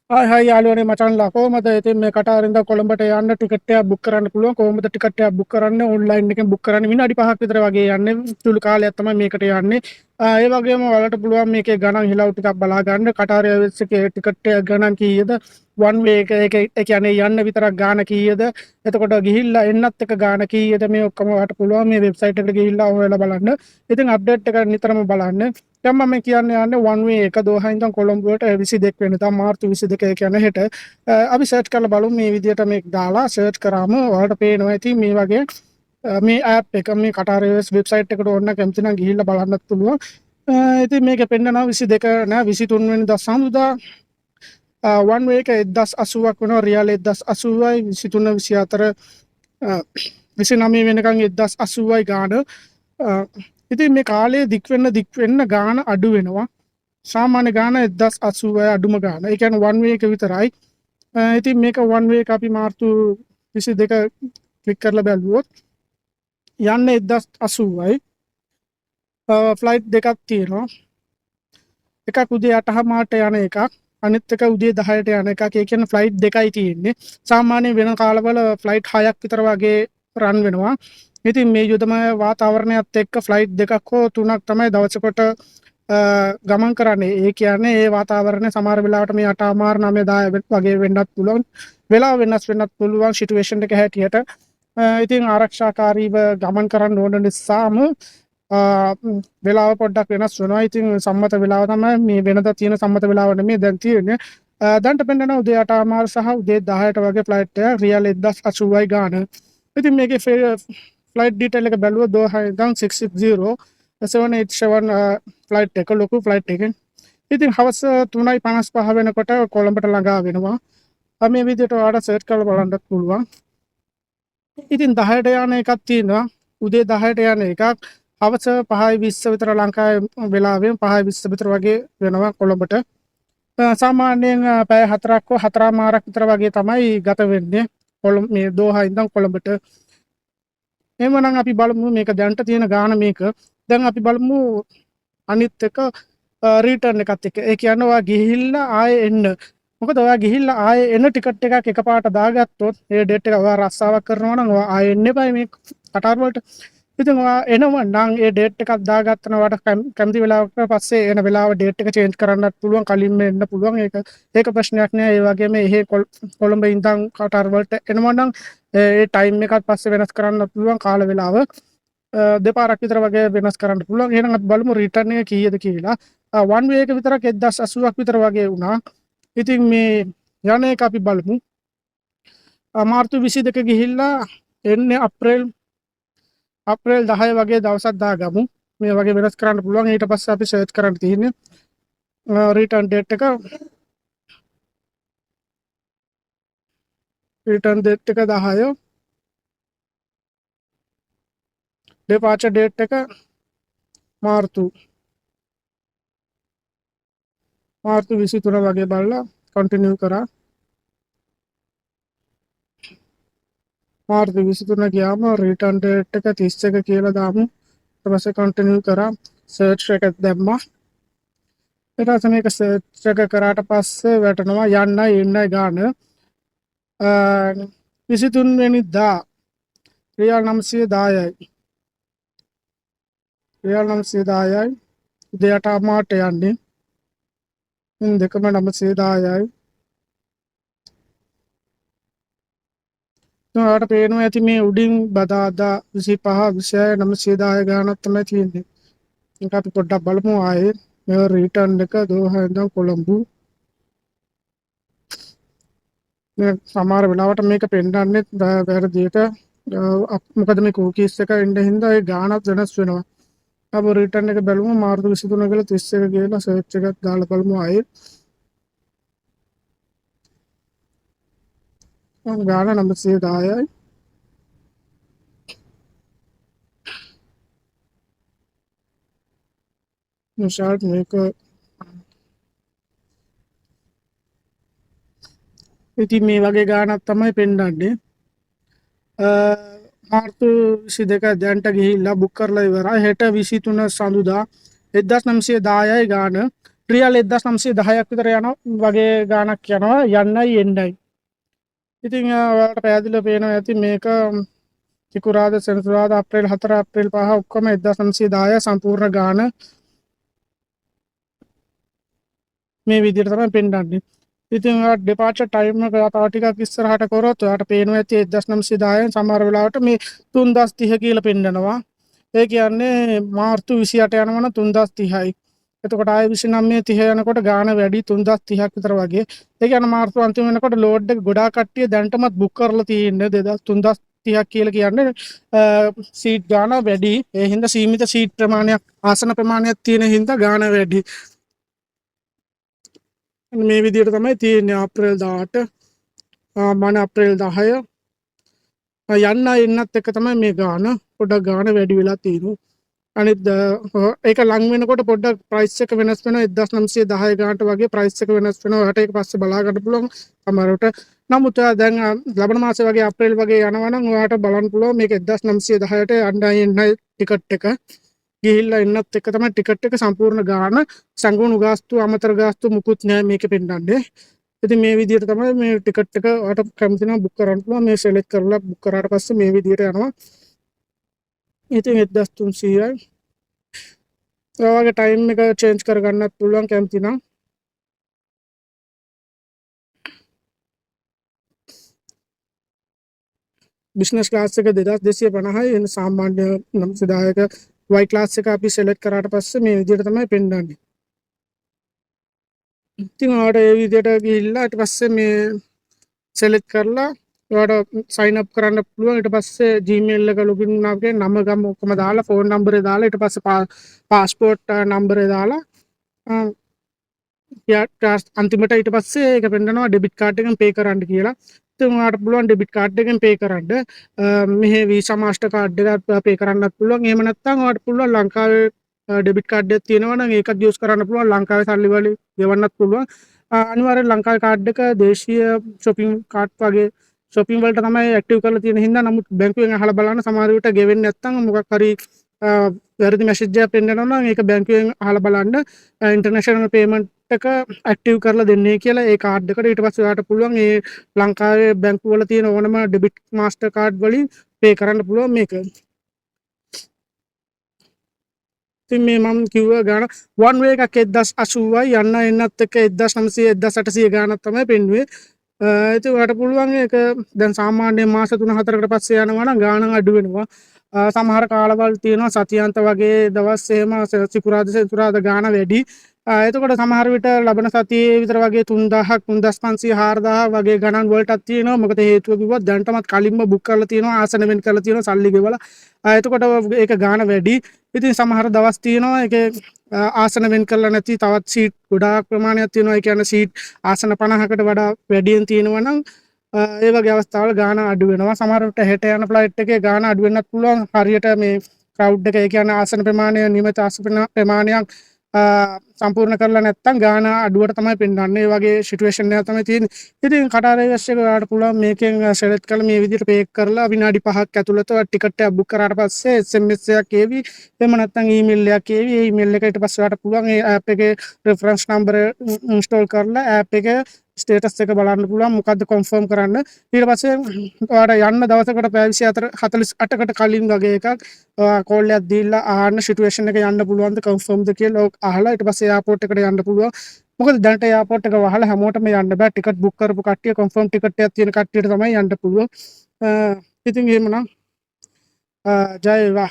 හයි යාළුවනේ මචන්ලා කොහමද? ඉතින් මේ කටාරින්ද කොළඹට යන්න ටිකට් එකක් බුක් කරන්න පුළුවන්. කොහොමද ටිකට් එකක් බුක් කරන්නේ? ඔන්ලයින් එකෙන් බුක් කරන්නේ විනාඩි 5ක් විතර වගේ යන්නේ. සුළු කාලයක් තමයි මේකට යන්නේ. ඒ වගේම ඔයාලට පුළුවන් මේකේ ගණන් හිලව් ටිකක් බලා ගන්න. කටාර් එයර්වේස් එකේ ටිකට් එක ගණන් කීයද? වන් වේ එක ඒ කියන්නේ යන්න විතරක් ගාණ කීයද? එතකොට ගිහිල්ලා එන්නත් එක ගාණ කීයද? මේ ඔක්කොම ඔයාලට පුළුවන් මේ වෙබ්සයිට් එකට ගිහිල්ලා හොයලා බලන්න. ඉතින් අප්ඩේට් එක නිතරම බලන්න. දැන් මම කියන්න යන්නේ වන් වේ එක දෝහා ඉඳන් කොළඹට 22 වෙනිදා මාර්තු 22 කියන්නේ හෙට. අපි සර්ච් කරලා බලමු මේ විදිහට මේක දාලා සර්ච් කරාම ඔයාලට පේනවා ඉතින් මේ වගේ මේ ඇප් එක මේ කටාර් එයර්වේස් වෙබ්සයිට් එකට ඕන කැමති නම් ගිහිල්ලා බලන්නත් පුළුවන්. ඉතින් මේක පෙන්නනවා 22 නෑ 23 වෙනිදා සඳුදා වන් වේ එක 1080ක් වෙනවා රියල් 1080යි 23 24 29 වෙනකන් 1080යි ගාන. ඉතින් මේ කාලේ දික් වෙන්න ගාන අඩු වෙනවා. සාමාන්‍ය ගාන 1080යි අඩුම ගාන. ඒ කියන්නේ වන් වේ එක විතරයි. ඉතින් මේක වන් වේ එක අපි මාර්තු 22 ක්ලික් කරලා බැලුවොත් යන්නේ 1080යි. ෆ්ලයිට් දෙකක් තියෙනවා. එකක් උදේ 8:00ට යන එකක්. අනිත් එක උදේ 10ට යන එකක්. ඒ කියන්නේ ෆ්ලයිට් දෙකයි තියෙන්නේ. සාමාන්‍ය වෙන කාලවල ෆ්ලයිට් 6ක් විතර වගේ රන් වෙනවා. ඉතින් මේ යුදමය වාතාවරණයත් එක්ක ෆ්ලයිට් දෙකක් හෝ තුනක් තමයි දවසකට ගමන් කරන්නේ. ඒ කියන්නේ ඒ වාතාවරණය සමහර වෙලාවට මේ 8:00 9:00 වගේ වෙන්නත් පුළුවන්. වෙලාව වෙනස් වෙන්නත් පුළුවන් සිටුේෂන් එක හැටියට. ඉතින් ආරක්ෂාකාරීව ගමන් කරන්න ඕන නිසාම වෙලාව පොඩ්ඩක් වෙනස් වෙනවා. ඉතින් සම්මත වෙලාව තමයි මේ වෙනද තියෙන සම්මත වෙලාව නෙමෙයි දැන් තියෙන්නේ. දැන්ට පෙන්නන උදේ 8:00 සහ උදේ 10ට වගේ ෆ්ලයිට් එක රියල් 1080යි ගාන. ඉතින් මේකේ ෆ්ලයිට් ඩීටේල් එක බැලුවොත් දෝහා ඉඳන් 660 787 ෆ්ලයිට් එක ලොකු ෆ්ලයිට් එකෙන්. ඉතින් හවස 3:55 වෙනකොට කොළඹට ළඟා වෙනවා. මේ විදිහට ඔයාලට සර්ච් කරලා බලන්නත් පුළුවන්. ඉතින් 10ට යන එකක් තියෙනවා. උදේ 10ට යන එකක් හවස 5:20 විතර ලංකාවේ වෙලාවෙන් 5:20 විතර වගේ වෙනවා කොළඹට. සාමාන්‍යයෙන් පැය 4ක් හෝ 4:00 විතර වගේ තමයි ගත වෙන්නේ කොළඹ මේ දෝහා ඉඳන් කොළඹට. එහෙමනම් අපි බලමු මේක දැන්ට තියෙන ගාන මේක. දැන් අපි බලමු අනිත් එක රිටර්න් එකත් එක්ක. ඒ කියන්නේ ඔයා ගිහිල්ලා ආයේ එන්න. මොකද ඔයා ගිහිල්ලා ආයේ එන ටිකට් එකක් එකපාරට දාගත්තොත් ඒ ඩේට් එක ඔයා රස්සාවක් කරනවා නම් ඔයා ආයේ එන්න එපා මේ කටාර් වලට. ඉතින් ඔයා එනවා නම් ඒ ඩේට් එකක් දාගත්තම ඔයාට කැමති වෙලාවකට පස්සේ එන වෙලාව ඩේට් එක චේන්ජ් කරන්නත් පුළුවන්. කලින්ම එන්න පුළුවන්. ඒක ප්‍රශ්නයක් නෑ. ඒ වගේම එහෙ කොළඹ ඉඳන් කටාර් වලට එනවා නම් ඒ ටයිම් එකත් පස්සේ වෙනස් කරන්න පුළුවන් කාල වෙලාව. දෙපාරක් විතර වගේ වෙනස් කරන්න පුළුවන්. එහෙනම් අපි බලමු රිටර්න් එක කීයද කියලා. වන් වේ එක විතරක් 1080ක් විතර වගේ වුණා. ඉතින් මේ යන එක අපි බලමු. මාර්තු 22 ගිහිල්ලා එන්නේ අප්‍රේල් 10 වගේ දවසක් දාගමු. මේ වගේ වෙනස් කරන්න පුළුවන්. ඊට පස්සේ අපි සර්ච් කරන්න තියෙන්නේ රිටර්න් ඩේට් එක. රිටර්න් ඩේට් එක 10. ඩිපාර්චර් ඩේට් එක මාර්තු 23 වගේ බලලා කන්ටිනියු කරා. මාර්තු 23 ගියාම රිටර්න් ඩේට් එක 31 කියලා දාමු. ඊට පස්සේ කන්ටිනියු කරා. සර්ච් එක දැම්මා. ඊට පස්සේ මේක සර්ච් එක කරාට පස්සේ වැටෙනවා යන්නයි එන්නයි ගාන. 23 වෙනිදා රියල් 910යි. රියල් 910යි. උදේ 8:00ට යන්නේ. දෙකම 910යි. ඔයාලට පේනවා ඇති මේ උඩින් බදාදා 25 26 910 ගානක් තමයි තියෙන්නේ. ඒක අපි පොඩ්ඩක් බලමු ආයේ. මේ රිටර්න් එක දෝහා ඉඳන් කොළඹ. මේ සමහර වෙලාවට මේක පෙන්නන්නේ වැරදියට. මොකද මේ කූකීස් එක එන්න හින්දා ඒ ගානක් වෙනස් වෙනවා. අපි රිටර්න් එක බලමු මාර්තු 23 කියලා 31 කියලා සර්ච් එකක් දාලා බලමු ආයේ. ගාන 910යි. විශාල මේක ඉතින් මේ වගේ ගානක් තමයි පෙන්නන්නේ. මාර්තු 22 දැන්ට ගිහිල්ලා බුක් කරලා ඉවරයි. හෙට 23 සඳුදා 1910යි ගාන. රියල් 1910ක් විතර යනවා වගේ ගාණක් යනවා යන්නයි එන්නයි. ඉතින් ඔයාලට පැහැදිලිව පේනවා ඇති මේක සිකුරාදා සෙනසුරාදා අප්‍රේල් 4 අප්‍රේල් 5 ඔක්කොම 1910 සම්පූර්ණ ගාණ මේ විදිහට තමයි පෙන්නන්නේ. ඉතින් ඔයාලා ඩිපාර්චර් ටයිම් එක තව ටිකක් ඉස්සරහට කරොත් ඔයාලට පේනවා ඇති 1910 සමහර වෙලාවට මේ 3030 කියලා පෙන්නනවා. ඒ කියන්නේ මාර්තු 28 යනවනම් 3030යි. එතකොට ආයෙ 29 30 යනකොට ගාණ වැඩි 3030ක් විතර වගේ. ඒ කියන්නේ මාර්තු අන්තිම වෙනකොට ලෝඩ් එක ගොඩාක් කට්ටිය දැනටමත් බුක් කරලා තියෙන්නේ 3030ක් කියලා කියන්නේ සීට් ගාණ වැඩි. ඒ හින්දා සීමිත සීට් ප්‍රමාණයක් ආසන ප්‍රමාණයක් තියෙන හින්දා ගාණ වැඩි. මේ විදිහට තමයි තියෙන්නේ අප්‍රේල් 18 මන අප්‍රේල් 10 යන්න එන්නත් එක තමයි මේ ගාණ පොඩ්ඩක් ගාණ වැඩි වෙලා තියෙනවා. අනිත් ඒක ලං වෙනකොට පොඩ්ඩක් ප්‍රයිස් එක වෙනස් වෙනවා 1910 ගානට වගේ ප්‍රයිස් එක වෙනස් වෙනවා. ඔයාලට ඒක පස්සේ බලා ගන්න පුළුවන් සමහරවිට. නමුත් දැන් ලබන මාසේ වගේ අප්‍රේල් වගේ යනවා නම් ඔයාලට බලන්න පුළුවන් මේක 1910ට යන්නයි එන්නයි ටිකට් එක. ගිහිල්ලා එන්නත් එක තමයි ටිකට් එක සම්පූර්ණ ගාණ සංගුණු ගාස්තු අමතර ගාස්තු මුකුත් නෑ මේකේ පෙන්නන්නේ. ඉතින් මේ විදිහට තමයි මේ ටිකට් එක ඔයාලට කැමති නම් බුක් කරන්න පුළුවන්. මේ සෙලෙක්ට් කරලා බුක් කරාට පස්සේ මේ විදිහට යනවා. ඉතින් 1300යි. ඔයාගේ ටයිම් එක චේන්ජ් කරගන්නත් පුළුවන් කැමති නම්. බිස්නස් ක්ලාස් එක 2250යි. එන සාමාන්‍ය 910ක වයි ක්ලාස් එක අපි සෙලෙක්ට් කරාට පස්සේ මේ විදිහට තමයි පෙන්නන්නේ. ඉතින් ඔයාලට ඒ විදිහට ගිහිල්ලා ඊට පස්සේ මේ සෙලෙක්ට් කරලා ඔයාලට සයින් අප් කරන්න පුළුවන්. ඊට පස්සේ Gmail එක ලොගින් වුණා වගේ නම ගම ඔක්කොම දාලා ෆෝන් නම්බරේ දාලා ඊට පස්සේ පාස්පෝර්ට් නම්බරේ දාලා අන්තිමට ඊට පස්සේ ඒක පෙන්නනවා ඩෙබිට් කාඩ් එකෙන් පේ කරන්න කියලා. ඉතින් ඔයාලට පුළුවන් ඩෙබිට් කාඩ් එකෙන් පේ කරන්න. මෙහි වීසා මාස්ටර් කාඩ් එකක් පේ කරන්නත් පුළුවන්. එහෙම නැත්නම් ඔයාලට පුළුවන් ලංකාවේ ඩෙබිට් කාඩ් එකක් තියෙනවා නම් ඒකත් යූස් කරන්න පුළුවන්. ලංකාවේ සල්ලි වලින් ගෙවන්නත් පුළුවන්. අනිවාර්යෙන් ලංකාවේ කාඩ් එක දේශීය shopping කාඩ් වගේ shopping වලට තමයි ඇක්ටිව් කරලා තියෙන හින්දා නමුත් බැංකුවෙන් අහලා බලන්න සමහර විට ගෙවෙන්නේ නැත්නම් මොකක් හරි වැරදි මැසේජ් එකක් පෙන්නනවා නම් ඒක බැංකුවෙන් අහලා බලන්න ඉන්ටර්නැෂනල් පේමන්ට් එක ඇක්ටිව් කරලා දෙන්නේ කියලා ඒ කාඩ් එකට. ඊට පස්සේ ඔයාලට පුළුවන් ඒ ලංකාවේ බැංකු වල තියෙන ඕනම ඩෙබිට් මාස්ටර් කාඩ් වලින් පේ කරන්න පුළුවන් මේක. ඉතින් මේ මම කිව්ව ගාන වන් වේ එකක් 1080යි යන්න එන්නත් එක්ක 1900 1800 ගානක් තමයි පෙන්නුවේ. ඉතින් ඔයාලට පුළුවන් ඒක දැන් සාමාන්‍යයෙන් මාස 3-4කට පස්සේ යනවා නම් ගාණ අඩු වෙනවා. සමහර කාලවල තියෙනවා සතියාන්ත වගේ දවස් එහෙම සිකුරාදා සෙනසුරාදා ගාණ වැඩි. එතකොට සමහර විට ලබන සතියේ විතර වගේ 3000ක් 3500 4000 වගේ ගණන් වලටත් තියෙනවා. මොකද හේතුව කිව්වොත් දැන්ටමත් කලින්ම බුක් කරලා තියෙනවා ආසන වෙන් කරලා තියෙනවා සල්ලි ගෙවලා. එතකොට ඒක ගාණ වැඩි. ඉතින් සමහර දවස් තියෙනවා ඒකේ ආසන වෙන් කරලා නැති තවත් සීට් ගොඩාක් ප්‍රමාණයක් තියෙනවා. ඒ කියන්නේ සීට් ආසන 50කට වඩා වැඩියෙන් තියෙනවා නම් ඒ වගේ අවස්ථාවල ගාණ අඩු වෙනවා. සමහර විට හෙට යන ෆ්ලයිට් එකේ ගාණ අඩු වෙන්නත් පුළුවන්. හරියට මේ ක්‍රවුඩ් එක ඒ කියන්නේ ආසන ප්‍රමාණය නියමිත ආසන ප්‍රමාණයක් සම්පූර්ණ කරලා නැත්නම් ගාණ අඩුවට තමයි පෙන්නන්නේ. ඒ වගේ සිටුේෂන් එකක් තමයි තියෙන්නේ. ඉතින් කටාරේ එක ඔයාලට පුළුවන් මේකෙන් සෙලෙක්ට් කරලා මේ විදිහට පේ කරලා විනාඩි 5ක් ඇතුළත ටිකට් එක බුක් කරාට පස්සේ SMS එකක් එවි. එහෙම නැත්නම් ඊමේල් එකක් එවි. ඒ ඊමේල් එක ඊට පස්සේ ඔයාලට පුළුවන් ඒ ඇප් එකේ රෙෆරන්ස් නම්බර ඉන්ස්ටෝල් කරලා ඇප් එක ස්ටේටස් එක බලන්න පුළුවන්. මොකද්ද කන්ෆර්ම් කරන්න. ඊට පස්සේ ඔයාලට යන්න දවසකට පැය 48කට කලින් වගේ එකක් කෝල් එකක් දීලා ආන්න සිටුේෂන් එක යන්න පුළුවන්ද කන්ෆර්ම්ද කියලා අහලා ඊට පස්සේ එයාපෝට් එකට යන්න පුළුවන්. මොකද දැනට එයාපෝට් එක වහලා හැමෝටම යන්න බෑ. ටිකට් බුක් කරපු කට්ටිය කන්ෆර්ම් ටිකට් එකක් තියෙන කට්ටියට තමයි යන්න පුළුවන්. ඉතින් එහෙමනම් ජය වේවා.